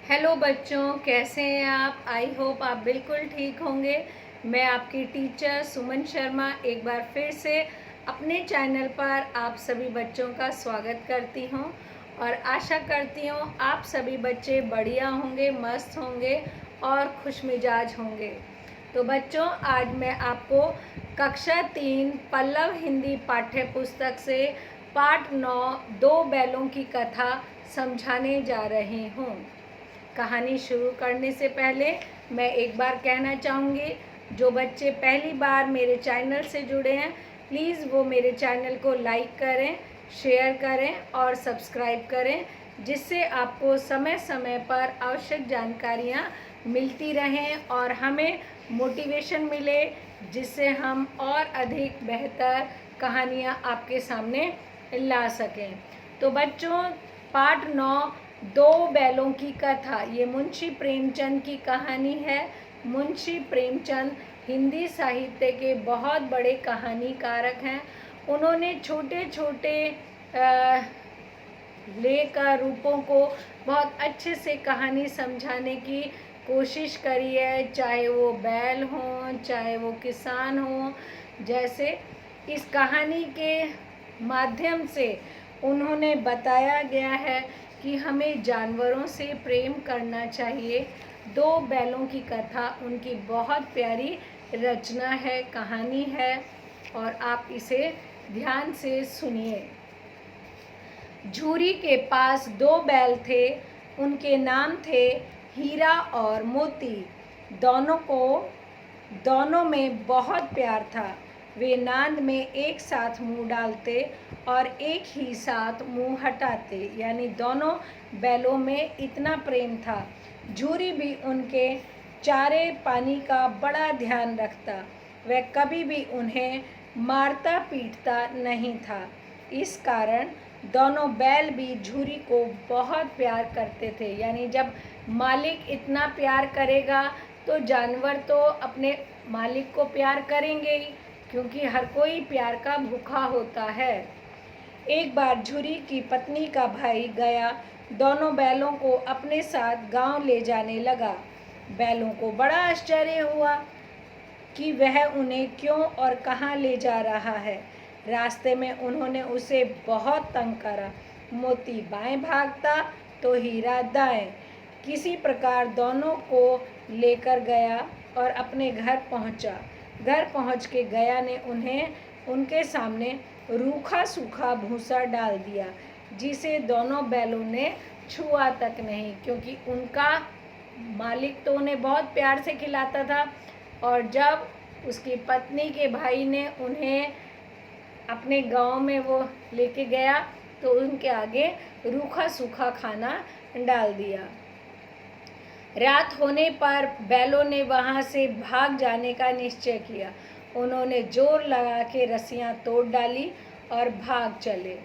Hello बच्चों, कैसे हैं आप? आई होप आप बिल्कुल ठीक होंगे। मैं आपकी टीचर सुमन शर्मा एक बार फिर से अपने चैनल पर आप सभी बच्चों का स्वागत करती हूं और आशा करती हूं आप सभी बच्चे बढ़िया होंगे, मस्त होंगे और खुशमिजाज होंगे। तो बच्चों, आज मैं आपको कक्षा 3 पल्लव हिंदी पाठ्य पुस्तक से पाठ 9 दो बैलों की कथा समझाने जा रही हूँ। कहानी शुरू करने से पहले मैं एक बार कहना चाहूँगी, जो बच्चे पहली बार मेरे चैनल से जुड़े हैं प्लीज़ वो मेरे चैनल को लाइक करें, शेयर करें और सब्सक्राइब करें, जिससे आपको समय समय पर आवश्यक जानकारियाँ मिलती रहें और हमें मोटिवेशन मिले, जिससे हम और अधिक बेहतर कहानियाँ आपके सामने ला सकें। तो बच्चों, पाठ 9 दो बैलों की कथा, ये मुंशी प्रेमचंद की कहानी है। मुंशी प्रेमचंद हिंदी साहित्य के बहुत बड़े कहानीकारक हैं। उन्होंने छोटे छोटे लेकर रूपों को बहुत अच्छे से कहानी समझाने की कोशिश करी है, चाहे वो बैल हों, चाहे वो किसान हों। जैसे इस कहानी के माध्यम से उन्होंने बताया गया है कि हमें जानवरों से प्रेम करना चाहिए। दो बैलों की कथा उनकी बहुत प्यारी रचना है, कहानी है और आप इसे ध्यान से सुनिए। झूरी के पास दो बैल थे, उनके नाम थे हीरा और मोती। दोनों में बहुत प्यार था। वे नांद में एक साथ मुंह डालते और एक ही साथ मुंह हटाते, यानी दोनों बैलों में इतना प्रेम था। झूरी भी उनके चारे पानी का बड़ा ध्यान रखता। वह कभी भी उन्हें मारता पीटता नहीं था। इस कारण दोनों बैल भी झूरी को बहुत प्यार करते थे। यानी जब मालिक इतना प्यार करेगा तो जानवर तो अपने मालिक को प्यार करेंगे ही, क्योंकि हर कोई प्यार का भूखा होता है। एक बार झूरी की पत्नी का भाई गया दोनों बैलों को अपने साथ गांव ले जाने लगा। बैलों को बड़ा आश्चर्य हुआ कि वह उन्हें क्यों और कहाँ ले जा रहा है। रास्ते में उन्होंने उसे बहुत तंग करा। मोती बाएं भागता तो हीरा दाएं। किसी प्रकार दोनों को लेकर गया और अपने घर पहुंचा। घर पहुंच के गया ने उन्हें उनके सामने रूखा सूखा भूसा डाल दिया, जिसे दोनों बैलों ने छुआ तक नहीं, क्योंकि उनका मालिक तो उन्हें बहुत प्यार से खिलाता था। और जब उसकी पत्नी के भाई ने उन्हें अपने गांव में वो लेके गया तो उनके आगे रूखा सूखा खाना डाल दिया। रात होने पर बैलों ने वहां से भाग जाने का निश्चय किया। उन्होंने जोर लगा के रस्सियां तोड़ डाली और भाग चले।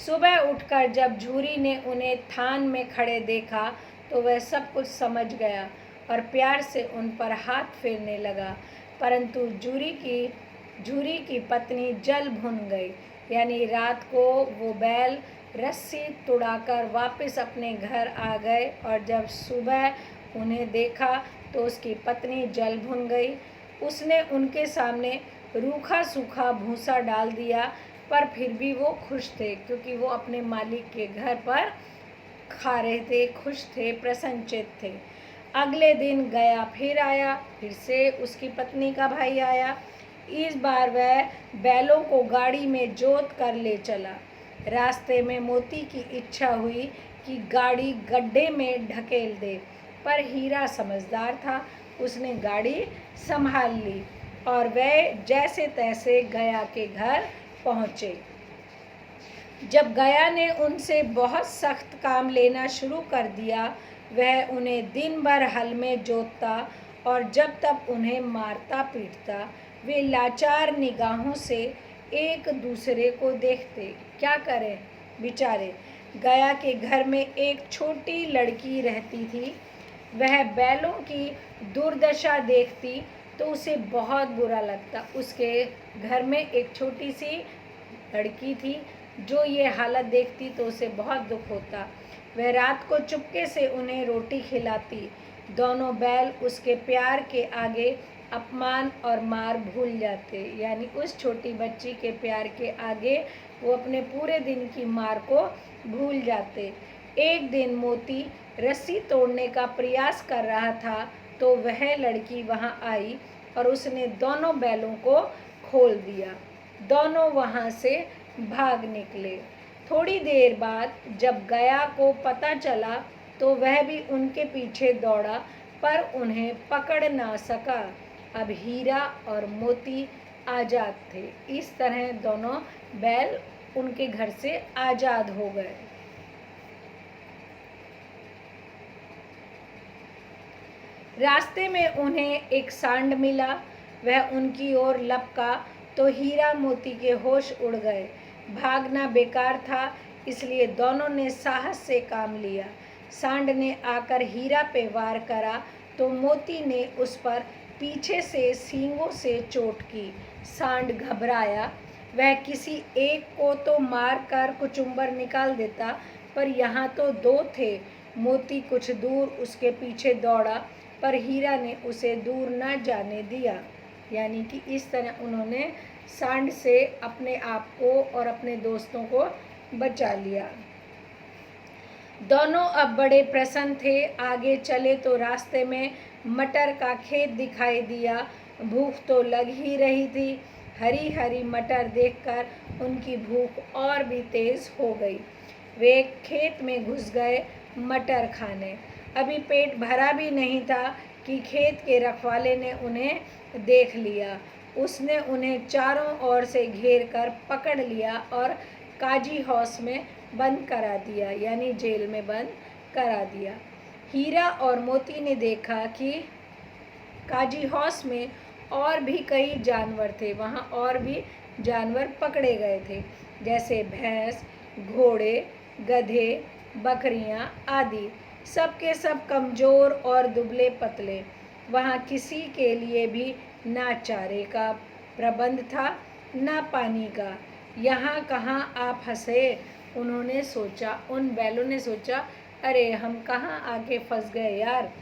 सुबह उठकर जब झूरी ने उन्हें थान में खड़े देखा तो वह सब कुछ समझ गया और प्यार से उन पर हाथ फेरने लगा। परंतु झूरी की पत्नी जल भुन गई। यानी रात को वो बैल रस्सी तुड़ाकर वापस अपने घर आ गए और जब सुबह उन्हें देखा तो उसकी पत्नी जल भुन गई। उसने उनके सामने रूखा सूखा भूसा डाल दिया, पर फिर भी वो खुश थे, क्योंकि वो अपने मालिक के घर पर खा रहे थे, खुश थे, प्रसन्नचित्त थे। अगले दिन गया फिर आया, फिर से उसकी पत्नी का भाई आया। इस बार वह बैलों को गाड़ी में जोत कर ले चला। रास्ते में मोती की इच्छा हुई कि गाड़ी गड्ढे में ढकेल दे, पर हीरा समझदार था, उसने गाड़ी संभाल ली और वह जैसे तैसे गया के घर पहुँचे। जब गया ने उनसे बहुत सख्त काम लेना शुरू कर दिया, वह उन्हें दिन भर हल में जोतता और जब तक उन्हें मारता पीटता। वे लाचार निगाहों से एक दूसरे को देखते। क्या करें बेचारे। गया के घर में एक छोटी लड़की रहती थी। वह बैलों की दुर्दशा देखती तो उसे बहुत बुरा लगता। उसके घर में एक छोटी सी लड़की थी जो ये हालत देखती तो उसे बहुत दुख होता। वह रात को चुपके से उन्हें रोटी खिलाती। दोनों बैल उसके प्यार के आगे अपमान और मार भूल जाते, यानी उस छोटी बच्ची के प्यार के आगे वो अपने पूरे दिन की मार को भूल जाते। एक दिन मोती रस्सी तोड़ने का प्रयास कर रहा था तो वह लड़की वहाँ आई और उसने दोनों बैलों को खोल दिया। दोनों वहाँ से भाग निकले। थोड़ी देर बाद जब गया को पता चला तो वह भी उनके पीछे दौड़ा पर उन्हें पकड़ ना सका। अब हीरा और मोती आज़ाद थे। इस तरह दोनों बैल उनके घर से आज़ाद हो गए। रास्ते में उन्हें एक सांड मिला। वह उनकी ओर लपका तो हीरा मोती के होश उड़ गए। भागना बेकार था, इसलिए दोनों ने साहस से काम लिया। सांड ने आकर हीरा पे वार करा तो मोती ने उस पर पीछे से सींगों से चोट की। सांड घबराया। वह किसी एक को तो मार कर कुचुम्बर निकाल देता, पर यहाँ तो दो थे। मोती कुछ दूर उसके पीछे दौड़ा, पर हीरा ने उसे दूर न जाने दिया। यानी कि इस तरह उन्होंने सांड से अपने आप को और अपने दोस्तों को बचा लिया। दोनों अब बड़े प्रसन्न थे। आगे चले तो रास्ते में मटर का खेत दिखाई दिया। भूख तो लग ही रही थी। हरी हरी मटर देखकर उनकी भूख और भी तेज हो गई। वे खेत में घुस गए मटर खाने। अभी पेट भरा भी नहीं था कि खेत के रखवाले ने उन्हें देख लिया। उसने उन्हें चारों ओर से घेर कर पकड़ लिया और काजी हाउस में बंद करा दिया, यानी जेल में बंद करा दिया। हीरा और मोती ने देखा कि काजी हाउस में और भी कई जानवर थे। वहाँ और भी जानवर पकड़े गए थे, जैसे भैंस, घोड़े, गधे, बकरियाँ आदि। सब के सब कमज़ोर और दुबले पतले। वहाँ किसी के लिए भी ना चारे का प्रबंध था, ना पानी का। यहाँ कहाँ आप फंसे? उन्होंने सोचा, उन बैलों ने सोचा, अरे हम कहाँ आके फंस गए यार।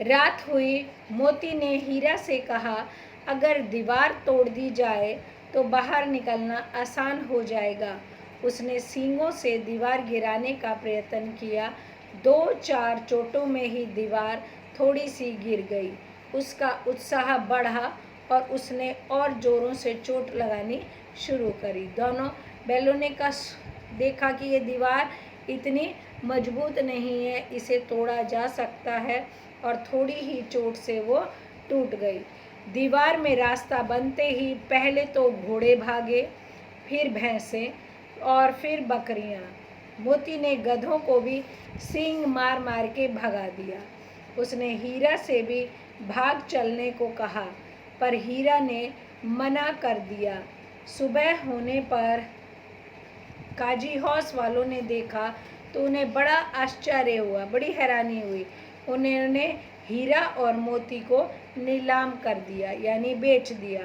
रात हुई। मोती ने हीरा से कहा, अगर दीवार तोड़ दी जाए तो बाहर निकलना आसान हो जाएगा। उसने सींगों से दीवार गिराने का प्रयत्न किया। 2-4 चोटों में ही दीवार थोड़ी सी गिर गई। उसका उत्साह बढ़ा और उसने और जोरों से चोट लगानी शुरू करी। दोनों बैलों ने देखा कि ये दीवार इतनी मजबूत नहीं है, इसे तोड़ा जा सकता है, और थोड़ी ही चोट से वो टूट गई। दीवार में रास्ता बनते ही पहले तो घोड़े भागे, फिर भैंसें और फिर बकरियां। मोती ने गधों को भी सींग मार मार के भगा दिया। उसने हीरा से भी भाग चलने को कहा, पर हीरा ने मना कर दिया। सुबह होने पर काजी हाउस वालों ने देखा तो उन्हें बड़ा आश्चर्य हुआ, बड़ी हैरानी हुई। उन्होंने हीरा और मोती को नीलाम कर दिया, यानी बेच दिया।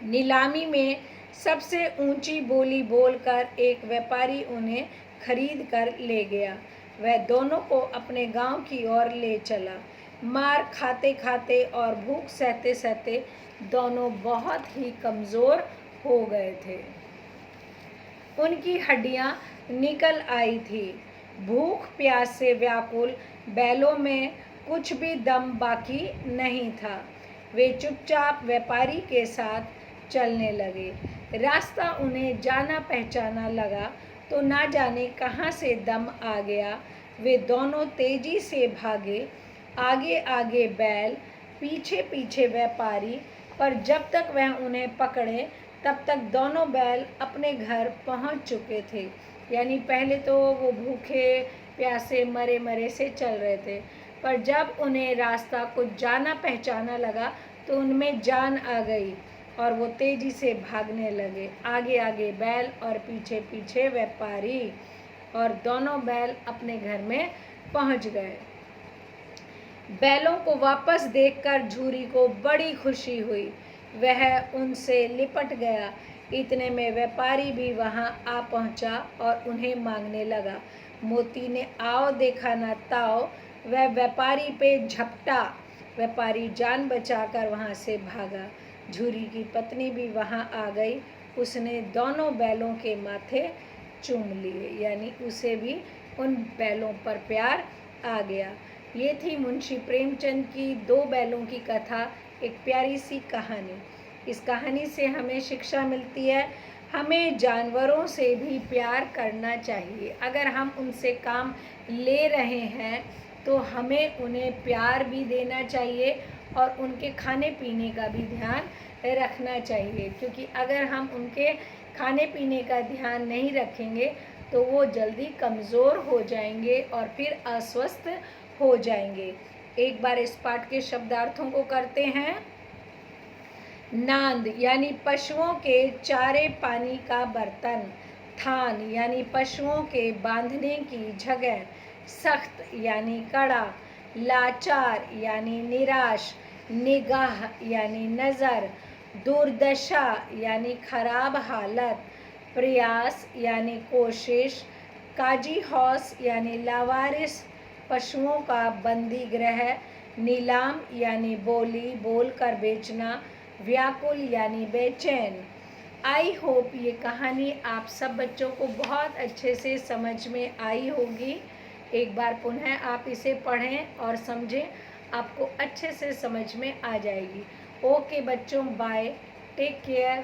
नीलामी में सबसे ऊंची बोली बोलकर एक व्यापारी उन्हें खरीद कर ले गया। वह दोनों को अपने गांव की ओर ले चला। मार खाते खाते और भूख सहते सहते दोनों बहुत ही कमज़ोर हो गए थे। उनकी हड्डियां निकल आई थी। भूख प्यास से व्याकुल बैलों में कुछ भी दम बाकी नहीं था। वे चुपचाप व्यापारी के साथ चलने लगे। रास्ता उन्हें जाना पहचाना लगा तो ना जाने कहाँ से दम आ गया। वे दोनों तेजी से भागे, आगे आगे बैल, पीछे पीछे व्यापारी, पर जब तक वह उन्हें पकड़े तब तक दोनों बैल अपने घर पहुंच चुके थे। यानी पहले तो वो भूखे प्यासे मरे मरे से चल रहे थे, पर जब उन्हें रास्ता कुछ जाना पहचाना लगा तो उनमें जान आ गई और वो तेजी से भागने लगे। आगे आगे बैल और पीछे पीछे व्यापारी, और दोनों बैल अपने घर में पहुंच गए। बैलों को वापस देखकर झूरी को बड़ी खुशी हुई। वह उनसे लिपट गया। इतने में व्यापारी भी वहां आ पहुंचा और उन्हें मांगने लगा। मोती ने आओ देखा न ताओ, वह व्यापारी पे झपटा। व्यापारी जान बचाकर वहां से भागा। झूरी की पत्नी भी वहां आ गई। उसने दोनों बैलों के माथे चूम लिए, यानी उसे भी उन बैलों पर प्यार आ गया। ये थी मुंशी प्रेमचंद की दो बैलों की कथा, एक प्यारी सी कहानी। इस कहानी से हमें शिक्षा मिलती है, हमें जानवरों से भी प्यार करना चाहिए। अगर हम उनसे काम ले रहे हैं तो हमें उन्हें प्यार भी देना चाहिए और उनके खाने पीने का भी ध्यान रखना चाहिए, क्योंकि अगर हम उनके खाने पीने का ध्यान नहीं रखेंगे तो वो जल्दी कमज़ोर हो जाएंगे और फिर अस्वस्थ हो जाएंगे। एक बार इस पाठ के शब्दार्थों को करते हैं। नांद यानी पशुओं के चारे पानी का बर्तन। थान यानी पशुओं के बांधने की जगह। सख्त यानी कड़ा। लाचार यानी निराश। निगाह यानी नज़र। दुर्दशा यानी खराब हालत। प्रयास यानी कोशिश। काजी हौस यानी लावारिस पशुओं का बंदी गृह। नीलाम यानी बोली बोलकर बेचना। व्याकुल यानी बेचैन। आई होप ये कहानी आप सब बच्चों को बहुत अच्छे से समझ में आई होगी। एक बार पुनः आप इसे पढ़ें और समझें, आपको अच्छे से समझ में आ जाएगी। ओके बच्चों, बाय, टेक केयर।